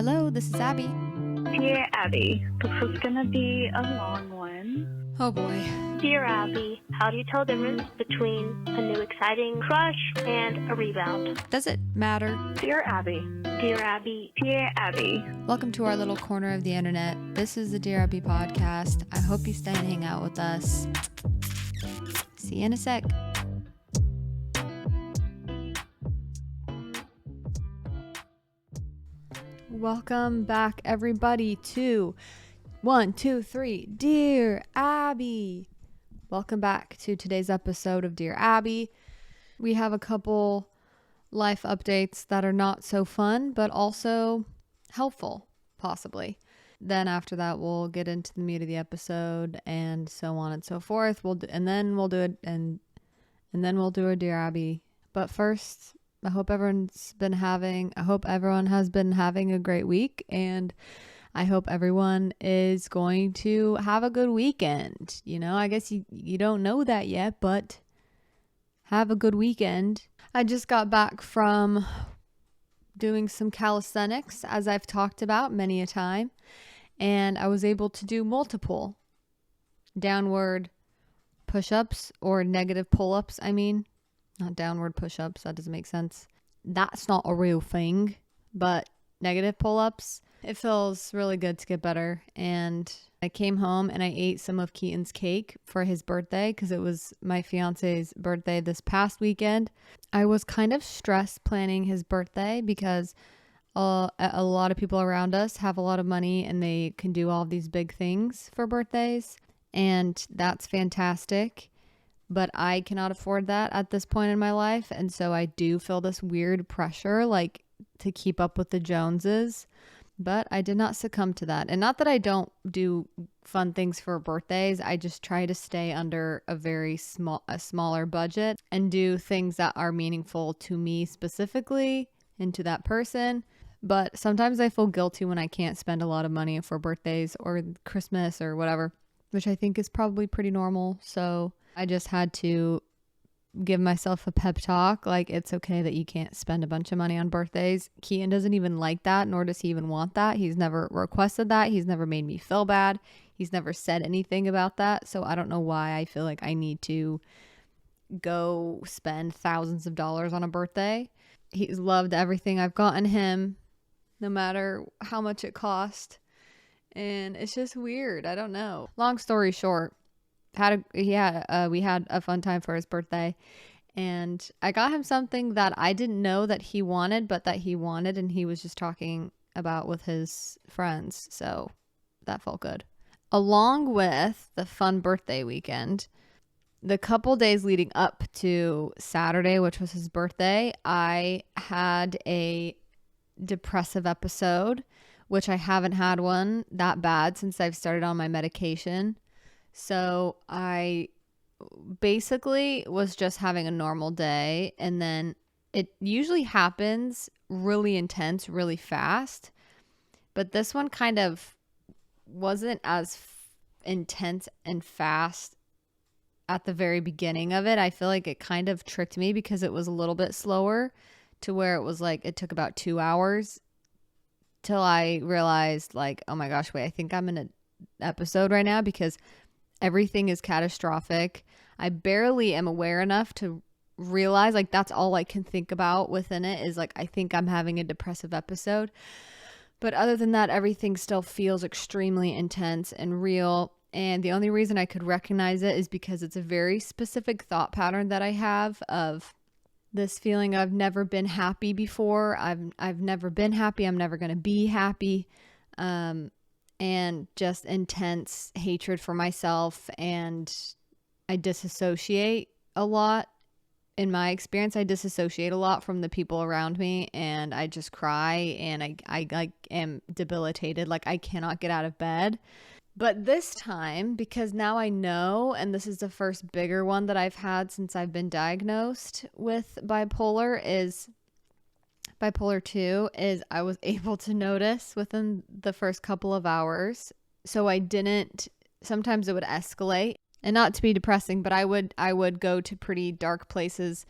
Hello, this is Abby. Dear Abby, this is gonna be a long one. Oh boy. Dear Abbey, how do you tell the difference between a new exciting crush and a rebound? Does it matter? Dear Abby. Dear Abbey. Dear Abby. Welcome to our little corner of the internet. This is the Dear Abbey podcast. I hope you stay and hang out with us. See you in a sec. Welcome back, everybody, to 1, 2, 3, Dear Abby. Welcome back to today's episode of Dear Abby. We have a couple life updates that are not so fun, but also helpful, possibly. Then after that, we'll get into the meat of the episode and so on and so forth. Then we'll do a Dear Abby. But first, I hope everyone has been having a great week, and I hope everyone is going to have a good weekend. You know, I guess you don't know that yet, but have a good weekend. I just got back from doing some calisthenics, as I've talked about many a time, and I was able to do multiple downward push-ups or negative pull-ups, not downward push-ups. That doesn't make sense. That's not a real thing, but negative pull-ups. It feels really good to get better. And I came home and I ate some of Keaton's cake for his birthday because it was my fiance's birthday this past weekend. I was kind of stressed planning his birthday because a lot of people around us have a lot of money and they can do all these big things for birthdays. And that's fantastic. But I cannot afford that at this point in my life. And so I do feel this weird pressure, like, to keep up with the Joneses. But I did not succumb to that. And not that I don't do fun things for birthdays. I just try to stay under a smaller budget and do things that are meaningful to me specifically and to that person. But sometimes I feel guilty when I can't spend a lot of money for birthdays or Christmas or whatever, which I think is probably pretty normal. So I just had to give myself a pep talk. Like, it's okay that you can't spend a bunch of money on birthdays. Keaton doesn't even like that, nor does he even want that. He's never requested that. He's never made me feel bad. He's never said anything about that. So I don't know why I feel like I need to go spend thousands of dollars on a birthday. He's loved everything I've gotten him, no matter how much it cost. And it's just weird. I don't know. Long story short, we had a fun time for his birthday, and I got him something that I didn't know that he wanted, but that he wanted, and he was just talking about with his friends. So that felt good. Along with the fun birthday weekend, the couple days leading up to Saturday, which was his birthday, I had a depressive episode, which I haven't had one that bad since I've started on my medication. So I basically was just having a normal day, and then it usually happens really intense, really fast. But this one kind of wasn't as intense and fast at the very beginning of it. I feel like it kind of tricked me because it was a little bit slower, to where it was like it took about 2 hours till I realized, like, oh my gosh, wait, I think I'm in an episode right now because everything is catastrophic. I barely am aware enough to realize, like, that's all I can think about within it is, like, I think I'm having a depressive episode. But other than that, everything still feels extremely intense and real. And the only reason I could recognize it is because it's a very specific thought pattern that I have of this feeling I've never been happy before. I've never been happy. I'm never going to be happy. And just intense hatred for myself. And I disassociate a lot. In my experience, I disassociate a lot from the people around me, and I just cry, and I am debilitated. Like, I cannot get out of bed. But this time, because now I know, and this is the first bigger one that I've had since I've been diagnosed with bipolar II, is I was able to notice within the first couple of hours. So sometimes it would escalate, and not to be depressing, but I would go to pretty dark places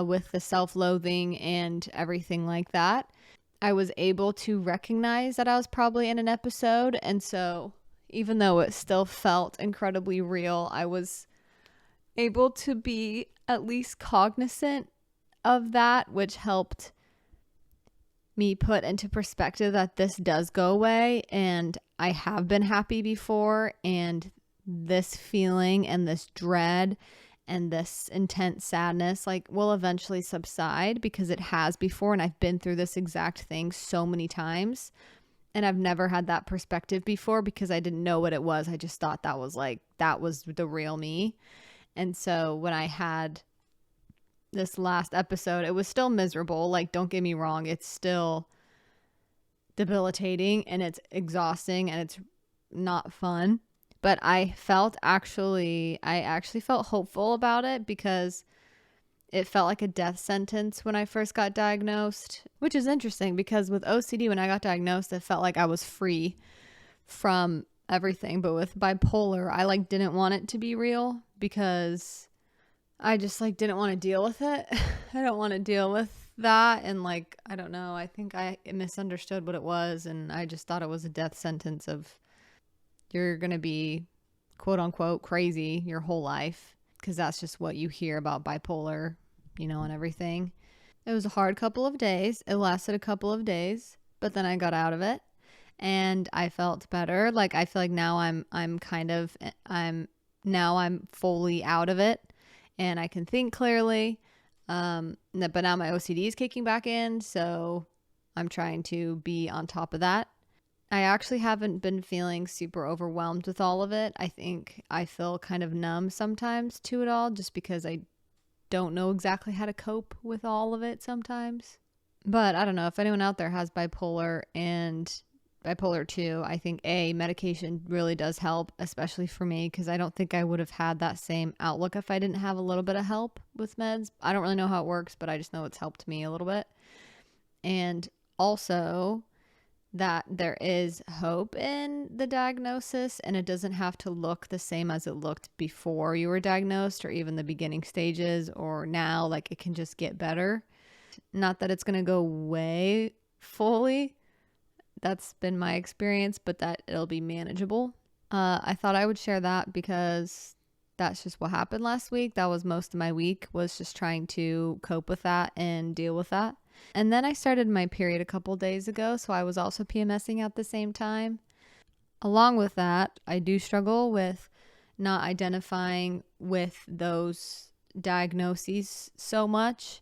with the self-loathing and everything like that. I was able to recognize that I was probably in an episode. And so even though it still felt incredibly real, I was able to be at least cognizant of that, which helped me put into perspective that this does go away, and I have been happy before, and this feeling and this dread and this intense sadness will eventually subside, because it has before, and I've been through this exact thing so many times, and I've never had that perspective before because I didn't know what it was. I just thought that was the real me. And so when I had this last episode, it was still miserable. Don't get me wrong, it's still debilitating and it's exhausting and it's not fun. But I actually felt hopeful about it, because it felt like a death sentence when I first got diagnosed, which is interesting because with OCD, when I got diagnosed, it felt like I was free from everything. But with bipolar, I didn't want it to be real, because I just didn't want to deal with it. I don't want to deal with that. And I don't know, I think I misunderstood what it was, and I just thought it was a death sentence of you're going to be quote unquote crazy your whole life, because that's just what you hear about bipolar, and everything. It was a hard couple of days. It lasted a couple of days, but then I got out of it and I felt better. I feel like now I'm fully out of it and I can think clearly. But now my OCD is kicking back in, so I'm trying to be on top of that. I actually haven't been feeling super overwhelmed with all of it. I think I feel kind of numb sometimes to it all, just because I don't know exactly how to cope with all of it sometimes. But I don't know if anyone out there has bipolar and bipolar II. I think medication really does help, especially for me, because I don't think I would have had that same outlook if I didn't have a little bit of help with meds. I don't really know how it works, but I just know it's helped me a little bit. And also that there is hope in the diagnosis, and it doesn't have to look the same as it looked before you were diagnosed, or even the beginning stages, or now. It can just get better. Not that it's going to go away fully. That's been my experience, but that it'll be manageable. I thought I would share that because that's just what happened last week. That was most of my week, was just trying to cope with that and deal with that. And then I started my period a couple days ago, so I was also PMSing at the same time. Along with that, I do struggle with not identifying with those diagnoses so much.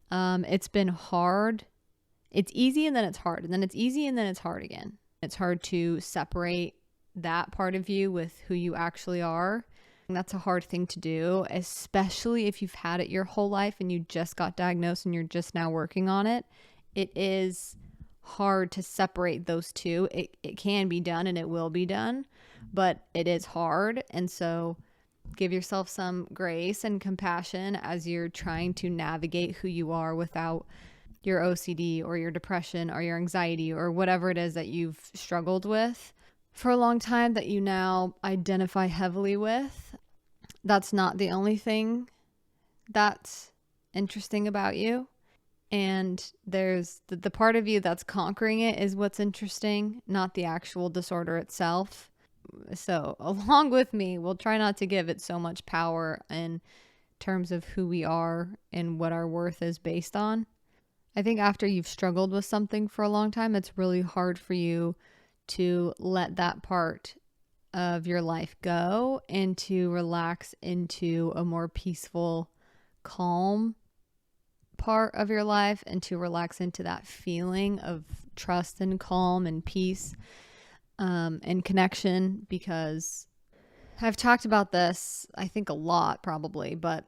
It's been hard. It's easy and then it's hard, and then it's easy and then it's hard again. It's hard to separate that part of you with who you actually are. And that's a hard thing to do, especially if you've had it your whole life and you just got diagnosed and you're just now working on it. It is hard to separate those two. It can be done and it will be done, but it is hard. And so give yourself some grace and compassion as you're trying to navigate who you are without your OCD or your depression or your anxiety or whatever it is that you've struggled with for a long time that you now identify heavily with. That's not the only thing that's interesting about you. And there's the part of you that's conquering it is what's interesting, not the actual disorder itself. So along with me, we'll try not to give it so much power in terms of who we are and what our worth is based on. I think after you've struggled with something for a long time, it's really hard for you to let that part of your life go and to relax into a more peaceful, calm part of your life, and to relax into that feeling of trust and calm and peace and connection. Because I've talked about this, I think a lot probably, but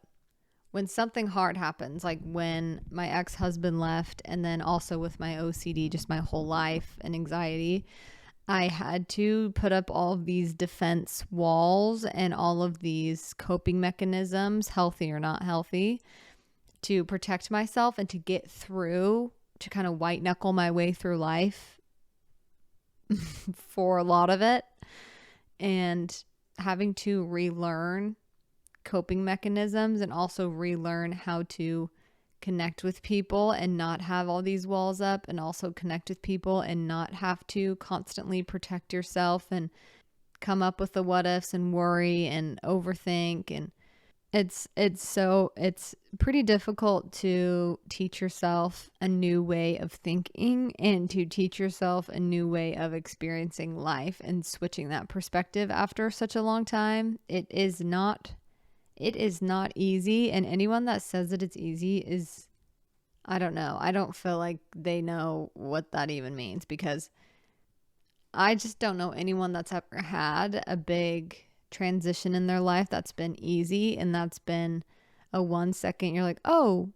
when something hard happens, like when my ex-husband left, and then also with my OCD, just my whole life and anxiety, I had to put up all of these defense walls and all of these coping mechanisms, healthy or not healthy, to protect myself and to get through, to kind of white knuckle my way through life for a lot of it, and having to relearn coping mechanisms and also relearn how to connect with people and not have all these walls up, and also connect with people and not have to constantly protect yourself and come up with the what ifs and worry and overthink. And it's pretty difficult to teach yourself a new way of thinking and to teach yourself a new way of experiencing life and switching that perspective after such a long time. It is not easy, and anyone that says that it's easy is, I don't know. I don't feel like they know what that even means, because I just don't know anyone that's ever had a big transition in their life that's been easy, and that's been a 1 second you're like, oh,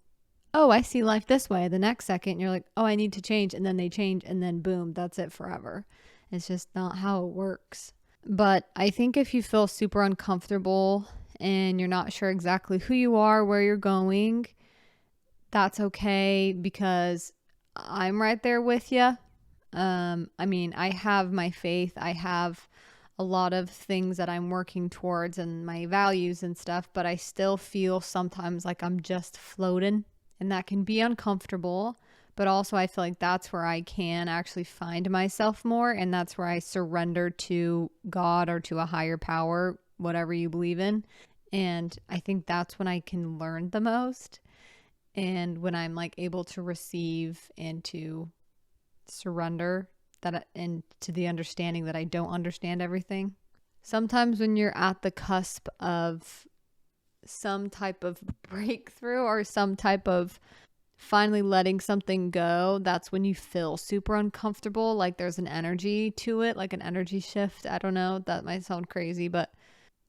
I see life this way. The next second you're like, oh, I need to change, and then they change, and then boom, that's it forever. It's just not how it works. But I think if you feel super uncomfortable and you're not sure exactly who you are, where you're going, that's okay, because I'm right there with you. I mean, I have my faith. I have a lot of things that I'm working towards and my values and stuff, but I still feel sometimes like I'm just floating, and that can be uncomfortable. But also I feel like that's where I can actually find myself more, and that's where I surrender to God or to a higher power, whatever you believe in. And I think that's when I can learn the most, and when I'm like able to receive and to surrender that, and to the understanding that I don't understand everything. Sometimes when you're at the cusp of some type of breakthrough or some type of finally letting something go, that's when you feel super uncomfortable. Like there's an energy to it, like an energy shift. I don't know, that might sound crazy, but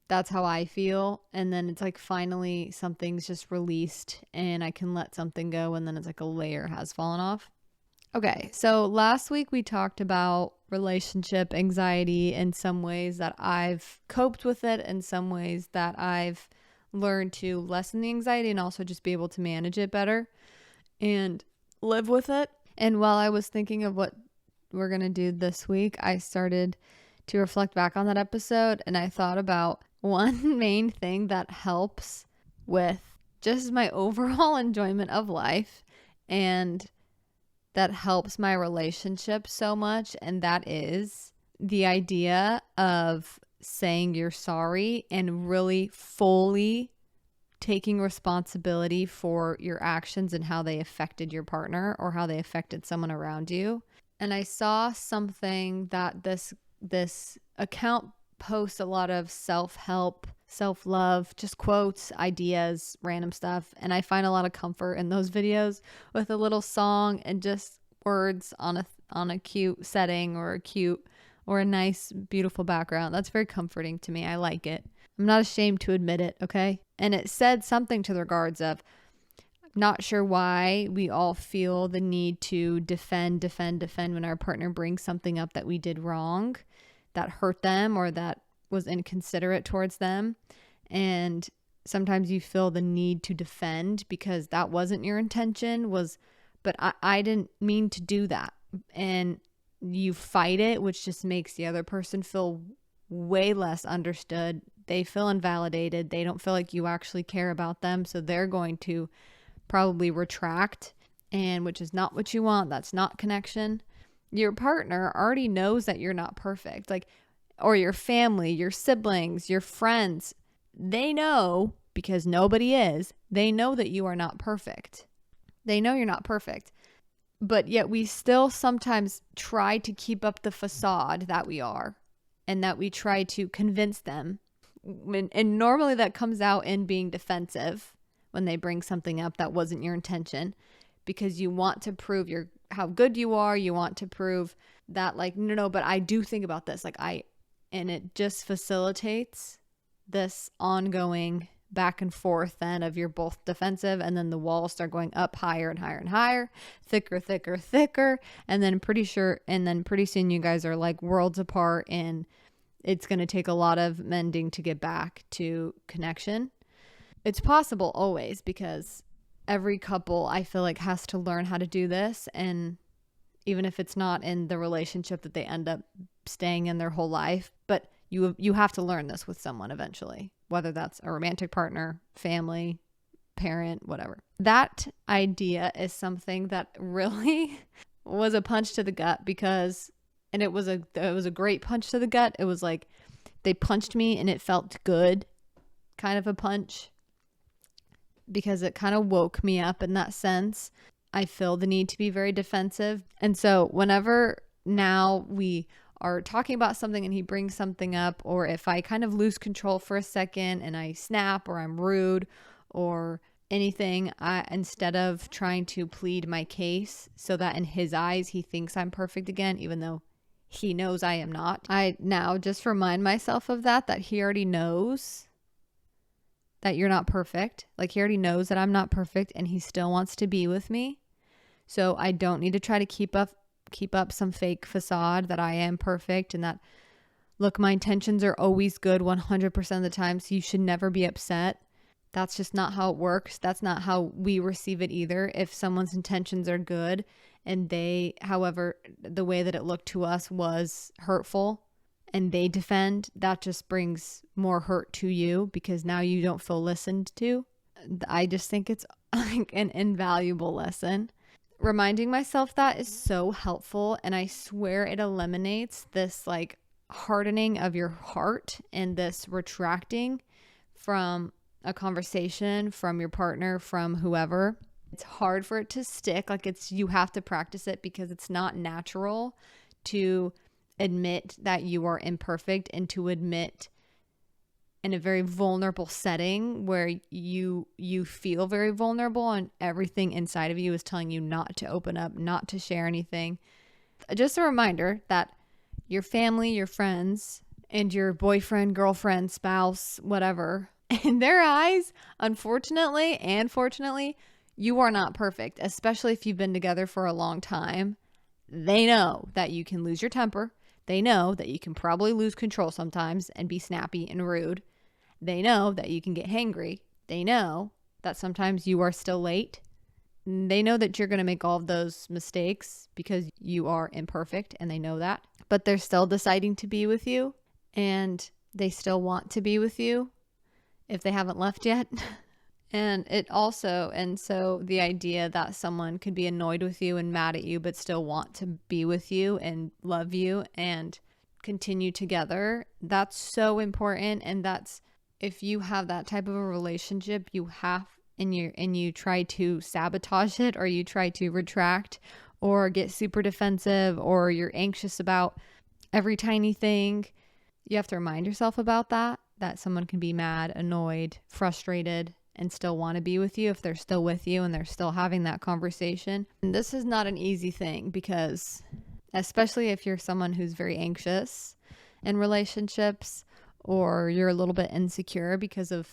that's how I feel. And then it's like finally something's just released and I can let something go, and then it's like a layer has fallen off. Okay, so last week we talked about relationship anxiety and some ways that I've coped with it and some ways that I've learned to lessen the anxiety and also just be able to manage it better and live with it. And while I was thinking of what we're going to do this week, I started to reflect back on that episode, and I thought about one main thing that helps with just my overall enjoyment of life and that helps my relationship so much, and that is the idea of saying you're sorry and really fully taking responsibility for your actions and how they affected your partner or how they affected someone around you. And I saw something that this account posts a lot of self-help, self-love, just quotes, ideas, random stuff. And I find a lot of comfort in those videos with a little song and just words on a cute setting or a nice, beautiful background. That's very comforting to me. I like it. I'm not ashamed to admit it, okay? And it said something to the regards of, not sure why we all feel the need to defend when our partner brings something up that we did wrong, that hurt them or that was inconsiderate towards them. And sometimes you feel the need to defend because that wasn't your intention, but I didn't mean to do that. And you fight it, which just makes the other person feel way less understood. They feel invalidated. They don't feel like you actually care about them. So they're going to probably retract, and which is not what you want. That's not connection. Your partner already knows that you're not perfect. Or your family, your siblings, your friends, they know, because nobody is, they know that you are not perfect. They know you're not perfect. But yet we still sometimes try to keep up the facade that we are, and that we try to convince them. And normally that comes out in being defensive when they bring something up that wasn't your intention, because you want to prove how good you are. You want to prove that no, but I do think about this. And it just facilitates this ongoing back and forth then of you're both defensive, and then the walls start going up higher and higher and higher, thicker. And then pretty soon you guys are like worlds apart, and it's going to take a lot of mending to get back to connection. It's possible always, because every couple I feel like has to learn how to do this. And even if it's not in the relationship that they end up staying in their whole life, but you have to learn this with someone eventually, whether that's a romantic partner, family, parent, whatever. That idea is something that really was a punch to the gut because, and it was a great punch to the gut. It was like they punched me and it felt good, kind of a punch, because it kind of woke me up in that sense. I feel the need to be very defensive. And so whenever now we are talking about something and he brings something up, or if I kind of lose control for a second and I snap or I'm rude or anything, instead of trying to plead my case so that in his eyes he thinks I'm perfect again, even though he knows I am not, I now just remind myself of that he already knows that you're not perfect. Like, he already knows that I'm not perfect and he still wants to be with me. So I don't need to try to keep up some fake facade that I am perfect and that, look, my intentions are always good 100% of the time, so you should never be upset. That's just not how it works. That's not how we receive it either. If someone's intentions are good and they, however, the way that it looked to us was hurtful and they defend, that just brings more hurt to you because now you don't feel listened to. I just think it's like an invaluable lesson. Reminding myself that is so helpful, and I swear it eliminates this like hardening of your heart and this retracting from a conversation, from your partner, from whoever. It's hard for it to stick. Like, you have to practice it because it's not natural to admit that you are imperfect and to admit in a very vulnerable setting where you feel very vulnerable and everything inside of you is telling you not to open up, not to share anything. Just a reminder that your family, your friends, and your boyfriend, girlfriend, spouse, whatever, in their eyes, unfortunately and fortunately, you are not perfect, especially if you've been together for a long time. They know that you can lose your temper. They know that you can probably lose control sometimes and be snappy and rude. They know that you can get hangry. They know that sometimes you are still late. They know that you're going to make all of those mistakes because you are imperfect, and they know that. But they're still deciding to be with you, and they still want to be with you if they haven't left yet. And so the idea that someone could be annoyed with you and mad at you but still want to be with you and love you and continue together, that's so important. And that's, if you have that type of a relationship, you have, and you try to sabotage it, or you try to retract or get super defensive, or you're anxious about every tiny thing, you have to remind yourself about that someone can be mad, annoyed, frustrated, and still want to be with you if they're still with you and they're still having that conversation. And this is not an easy thing, because especially if you're someone who's very anxious in relationships, or you're a little bit insecure because of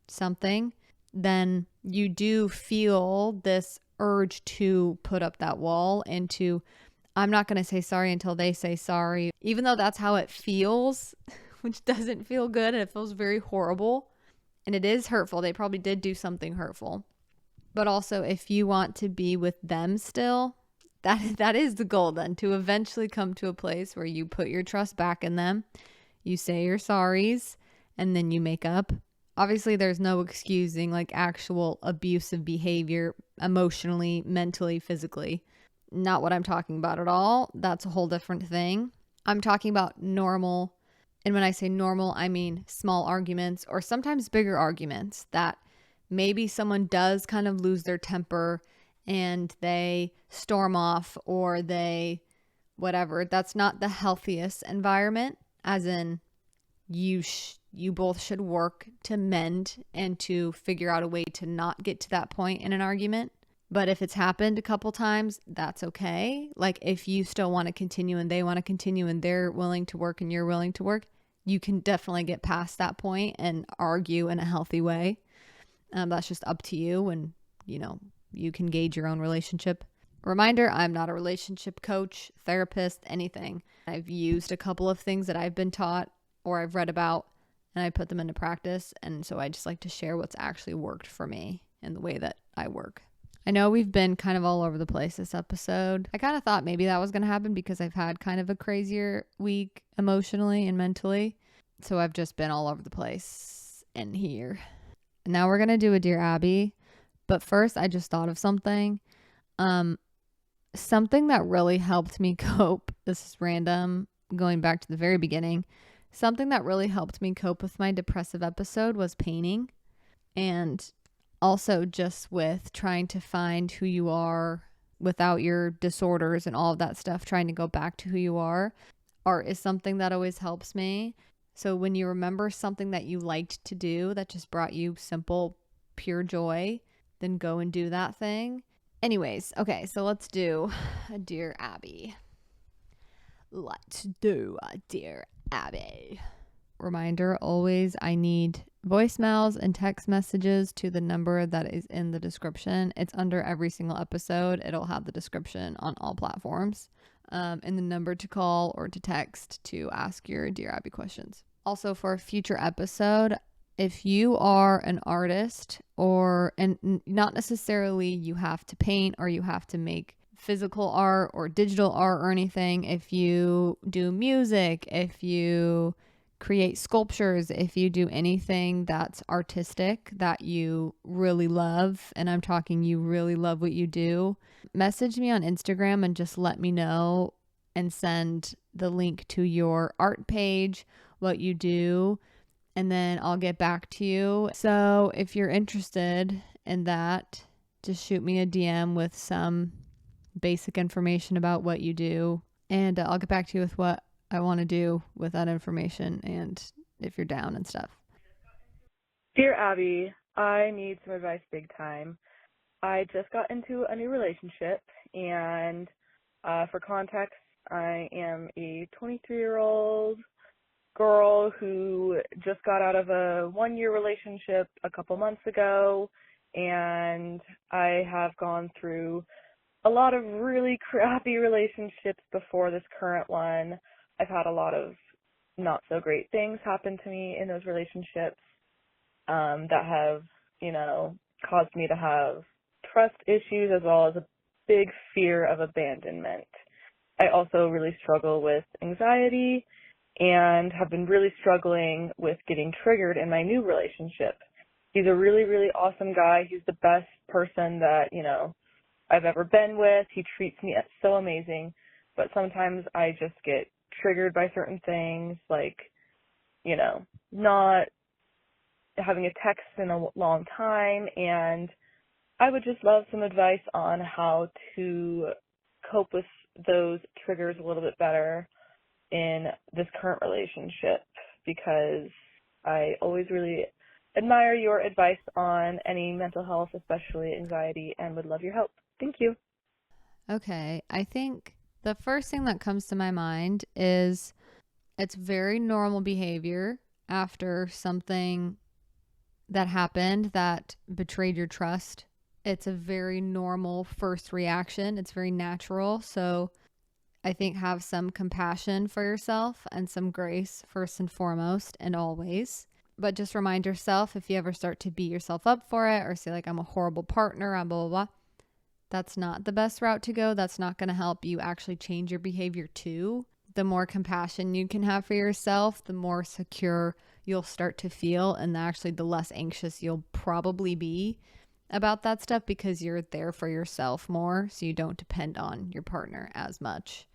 something, then you do feel this urge to put up that wall and to, I'm not going to say sorry until they say sorry, even though that's how it feels, which doesn't feel good, and it feels very horrible. And it is hurtful. They probably did do something hurtful. But also, if you want to be with them still, that is the goal then, to eventually come to a place where you put your trust back in them, you say your sorries, and then you make up. Obviously, there's no excusing like actual abusive behavior emotionally, mentally, physically. Not what I'm talking about at all. That's a whole different thing. I'm talking about normal. And when I say normal, I mean small arguments, or sometimes bigger arguments, that maybe someone does kind of lose their temper and they storm off, or they whatever. That's not the healthiest environment, as in you both should work to mend and to figure out a way to not get to that point in an argument. But if it's happened a couple times, that's okay. Like, if you still want to continue and they want to continue and they're willing to work and you're willing to work, you can definitely get past that point and argue in a healthy way. That's just up to you, and you can gauge your own relationship. Reminder, I'm not a relationship coach, therapist, anything. I've used a couple of things that I've been taught or I've read about, and I put them into practice. And so I just like to share what's actually worked for me and the way that I work. I know we've been kind of all over the place this episode. I kind of thought maybe that was going to happen because I've had kind of a crazier week emotionally and mentally. So I've just been all over the place in here. now we're going to do a Dear Abby. But first, I just thought of something. Something that really helped me cope. This is random, going back to the very beginning. Something that really helped me cope with my depressive episode was painting. And also just with trying to find who you are without your disorders and all of that stuff, trying to go back to who you are. Art is something that always helps me. So when you remember something that you liked to do that just brought you simple, pure joy, then go and do that thing. Anyways, okay, so let's do a Dear Abby. Let's do a Dear Abby. Reminder, always, I need voicemails and text messages to the number that is in the description. It's under every single episode. It'll have the description on all platforms. And the number to call or to text to ask your Dear Abby questions. Also, for a future episode, if you are an artist and not necessarily you have to paint or you have to make physical art or digital art or anything, if you do music, if you create sculptures, if you do anything that's artistic that you really love, and I'm talking you really love what you do, message me on Instagram and just let me know and send the link to your art page, what you do, and then I'll get back to you. So if you're interested in that, just shoot me a DM with some basic information about what you do, and I'll get back to you with what I want to do with that information and if you're down and stuff. Dear Abby, I need some advice big time. I just got into a new relationship, and for context, I am a 23-year-old girl who just got out of a 1-year relationship a couple months ago, and I have gone through a lot of really crappy relationships before this current one. I've had a lot of not so great things happen to me in those relationships that have, caused me to have trust issues as well as a big fear of abandonment. I also really struggle with anxiety and have been really struggling with getting triggered in my new relationship. He's a really, really awesome guy. He's the best person that, I've ever been with. He treats me so amazing, but sometimes I just get triggered by certain things, like, not having a text in a long time, and I would just love some advice on how to cope with those triggers a little bit better in this current relationship, because I always really admire your advice on any mental health, especially anxiety, and would love your help. Thank you. Okay, I think the first thing that comes to my mind is it's very normal behavior after something that happened that betrayed your trust. It's a very normal first reaction. It's very natural. So I think have some compassion for yourself and some grace first and foremost and always. But just remind yourself, if you ever start to beat yourself up for it or say like, I'm a horrible partner, I'm blah, blah, blah, that's not the best route to go. That's not going to help you actually change your behavior too. The more compassion you can have for yourself, the more secure you'll start to feel, and actually the less anxious you'll probably be about that stuff because you're there for yourself more, so you don't depend on your partner as much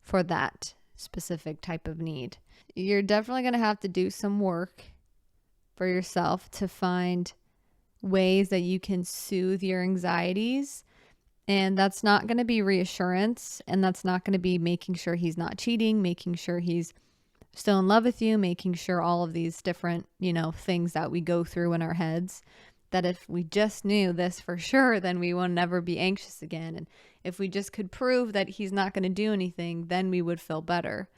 for that specific type of need. You're definitely going to have to do some work for yourself to find ways that you can soothe your anxieties. And that's not going to be reassurance, and that's not going to be making sure he's not cheating, making sure he's still in love with you, making sure all of these different, things that we go through in our heads, that if we just knew this for sure, then we will never be anxious again. And if we just could prove that he's not going to do anything, then we would feel better.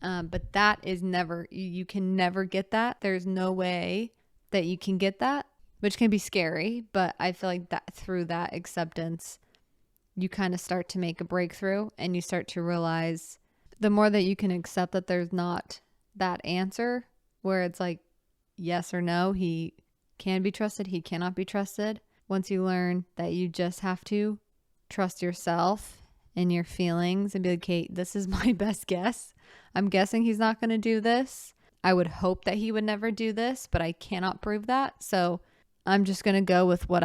But that is never, you can never get that. There's no way that you can get that, which can be scary. But I feel like that through that acceptance, you kind of start to make a breakthrough, and you start to realize the more that you can accept that there's not that answer where it's like yes or no, he can be trusted, he cannot be trusted. Once you learn that you just have to trust yourself and your feelings and be like, okay, this is my best guess. I'm guessing he's not going to do this. I would hope that he would never do this, but I cannot prove that. So I'm just going to go with what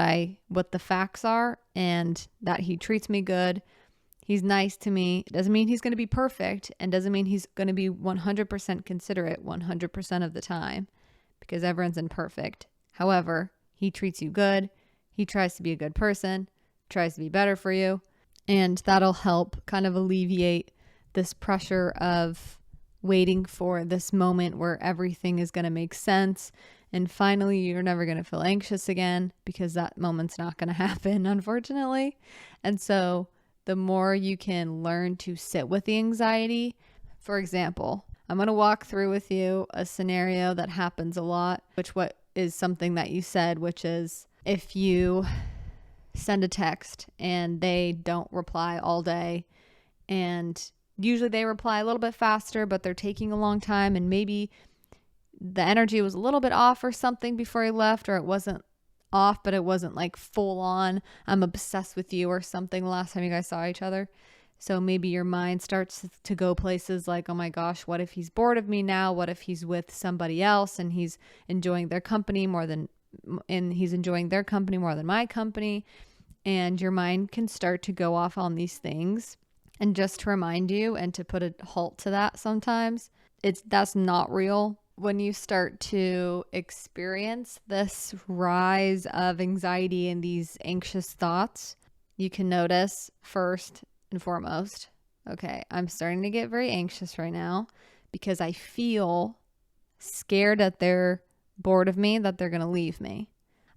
the facts are, and that he treats me good. He's nice to me. Doesn't mean he's going to be perfect, and doesn't mean he's going to be 100% considerate 100% of the time, because everyone's imperfect. However, he treats you good. He tries to be a good person, tries to be better for you, and that'll help kind of alleviate this pressure of waiting for this moment where everything is going to make sense. And finally, you're never going to feel anxious again, because that moment's not going to happen, unfortunately. And so the more you can learn to sit with the anxiety, for example, I'm going to walk through with you a scenario that happens a lot, what is something that you said, which is if you send a text and they don't reply all day, and usually they reply a little bit faster, but they're taking a long time, and maybe the energy was a little bit off or something before he left, or it wasn't off, but it wasn't like full on, I'm obsessed with you or something the last time you guys saw each other. So maybe your mind starts to go places like, oh my gosh, what if he's bored of me now? What if he's with somebody else and he's enjoying their company more than my company? And your mind can start to go off on these things. And just to remind you and to put a halt to that, sometimes that's not real. When you start to experience this rise of anxiety and these anxious thoughts, you can notice first and foremost, okay, I'm starting to get very anxious right now because I feel scared that they're bored of me, that they're going to leave me.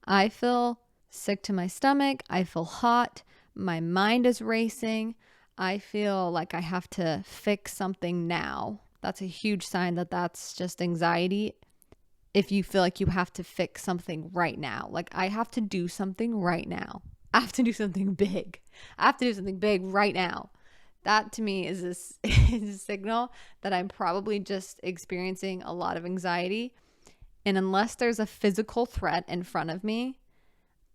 I feel sick to my stomach. I feel hot. My mind is racing. I feel like I have to fix something now. That's a huge sign that that's just anxiety. If you feel like you have to fix something right now, like I have to do something right now. I have to do something big. I have to do something big right now. That to me is a signal that I'm probably just experiencing a lot of anxiety. And unless there's a physical threat in front of me,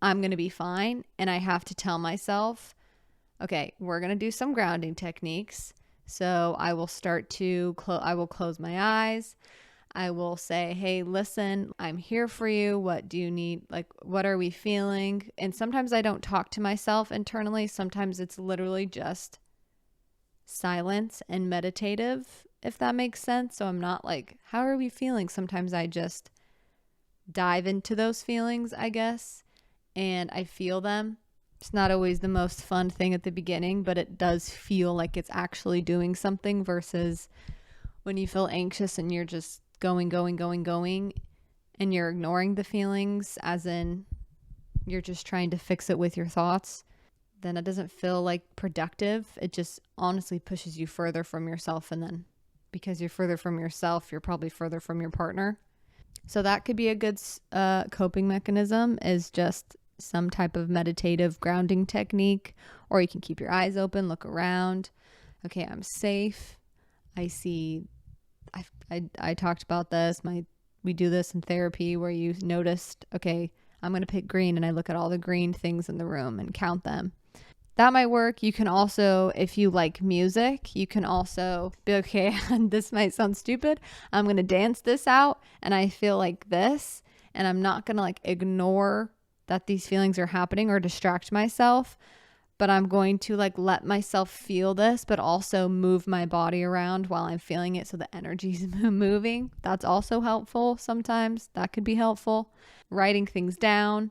I'm going to be fine. And I have to tell myself, okay, we're going to do some grounding techniques. So I will I will close my eyes. I will say, hey, listen, I'm here for you. What do you need? Like, what are we feeling? And sometimes I don't talk to myself internally. Sometimes it's literally just silence and meditative, if that makes sense. So I'm not like, how are we feeling? Sometimes I just dive into those feelings, I guess, and I feel them. It's not always the most fun thing at the beginning, but it does feel like it's actually doing something versus when you feel anxious and you're just going, and you're ignoring the feelings, as in you're just trying to fix it with your thoughts, then it doesn't feel like productive. It just honestly pushes you further from yourself. And then because you're further from yourself, you're probably further from your partner. So that could be a good coping mechanism, is just some type of meditative grounding technique. Or you can keep your eyes open, look around. Okay, I'm safe. I see. I talked about this. We do this in therapy where you noticed, okay, I'm going to pick green, and I look at all the green things in the room and count them. That might work. You can also, if you like music, you can also be okay, and this might sound stupid, I'm going to dance this out and I feel like this, and I'm not going to like ignore that these feelings are happening or distract myself, but I'm going to like let myself feel this, but also move my body around while I'm feeling it so the energy's moving. That's also helpful sometimes. That could be helpful. Writing things down.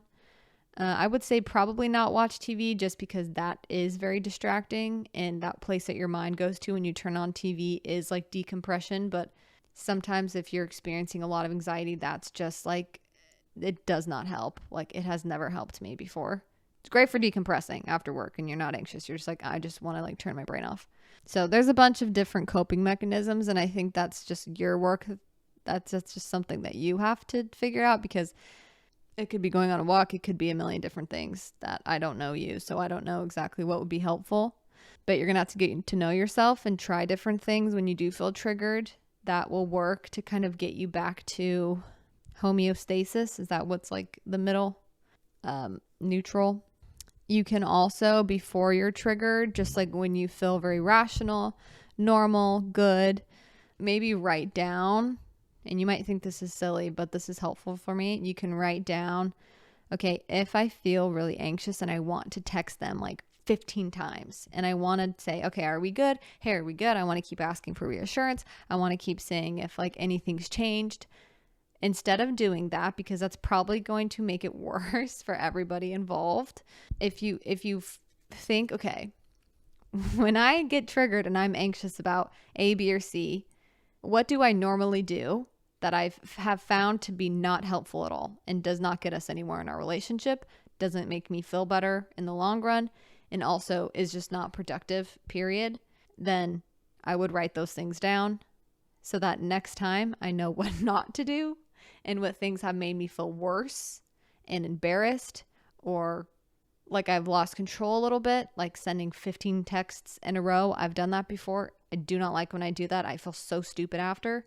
I would say probably not watch TV, just because that is very distracting, and that place that your mind goes to when you turn on TV is like decompression. But sometimes if you're experiencing a lot of anxiety, that's just like, it does not help. Like, it has never helped me before. It's great for decompressing after work and you're not anxious. You're just like, I just want to like turn my brain off. So there's a bunch of different coping mechanisms, and I think that's just your work. That's just something that you have to figure out, because it could be going on a walk. It could be a million different things that I don't know you. So I don't know exactly what would be helpful, but you're going to have to get to know yourself and try different things when you do feel triggered. That will work to kind of get you back to homeostasis. Is that what's like the middle? Neutral. You can also, before you're triggered, just like when you feel very rational, normal, good, maybe write down, and you might think this is silly, but this is helpful for me. You can write down, okay, if I feel really anxious and I want to text them like 15 times and I want to say, okay, are we good? Hey, are we good? I want to keep asking for reassurance. I want to keep saying if like anything's changed. Instead of doing that, because that's probably going to make it worse for everybody involved. If you think, okay, when I get triggered and I'm anxious about A, B, or C, what do I normally do that I have found to be not helpful at all and does not get us anywhere in our relationship, doesn't make me feel better in the long run, and also is just not productive, period, then I would write those things down so that next time I know what not to do and what things have made me feel worse and embarrassed, or like I've lost control a little bit, like sending 15 texts in a row. I've done that before. I do not like when I do that. I feel so stupid after.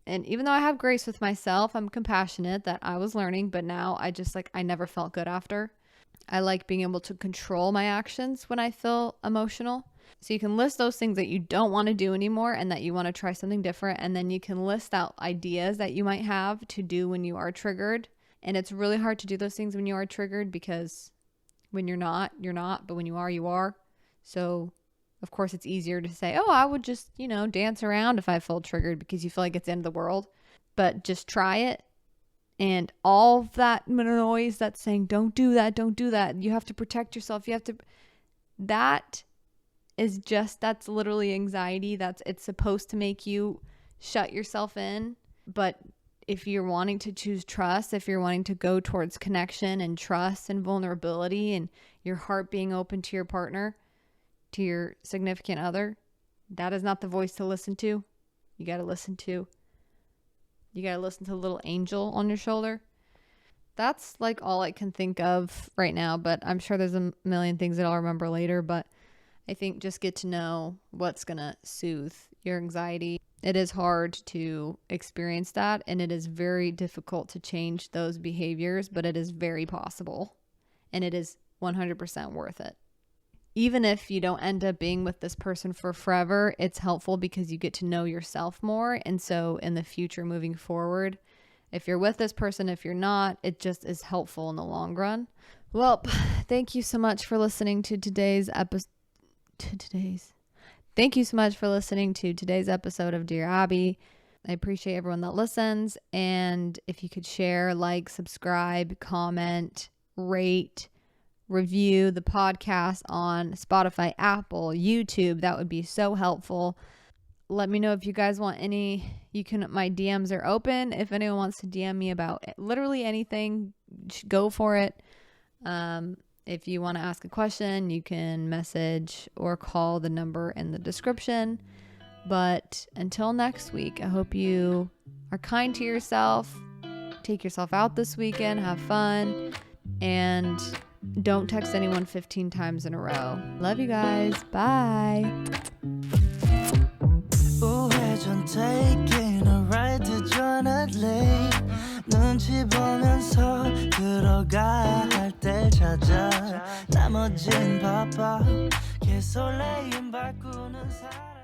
And even though I have grace with myself, I'm compassionate that I was learning, but now I just like, I never felt good after. I like being able to control my actions when I feel emotional. So you can list those things that you don't want to do anymore and that you want to try something different. And then you can list out ideas that you might have to do when you are triggered. And it's really hard to do those things when you are triggered, because when you're not, you're not. But when you are, you are. So of course it's easier to say, oh, I would just, dance around if I felt triggered because you feel like it's the end of the world. But just try it. And all that noise that's saying, don't do that, don't do that. You have to protect yourself. That's literally anxiety. It's supposed to make you shut yourself in. But if you're wanting to choose trust, if you're wanting to go towards connection and trust and vulnerability and your heart being open to your partner, to your significant other, that is not the voice to listen to. You got to listen to the little angel on your shoulder. That's like all I can think of right now, but I'm sure there's a million things that I'll remember later. But I think just get to know what's going to soothe your anxiety. It is hard to experience that, and it is very difficult to change those behaviors, but it is very possible, and it is 100% worth it. Even if you don't end up being with this person for forever, it's helpful because you get to know yourself more. And so in the future, moving forward, if you're with this person, if you're not, it just is helpful in the long run. Well, thank you so much for listening to today's episode. Thank you so much for listening to today's episode of Dear Abbey. I appreciate everyone that listens. And if you could share, like, subscribe, comment, rate, review the podcast on Spotify, Apple, YouTube, that would be so helpful. Let me know if you guys want my DMs are open. If anyone wants to DM me about literally anything, go for it. If you want to ask a question, you can message or call the number in the description. But until next week, I hope you are kind to yourself. Take yourself out this weekend, have fun, and don't text anyone 15 times in a row. Love you guys. Bye. 우회전 taking a ride to journey. 눈치 보면서 들어가 할 때 찾아 나머진 바빠 개설레임 바꾸는 사람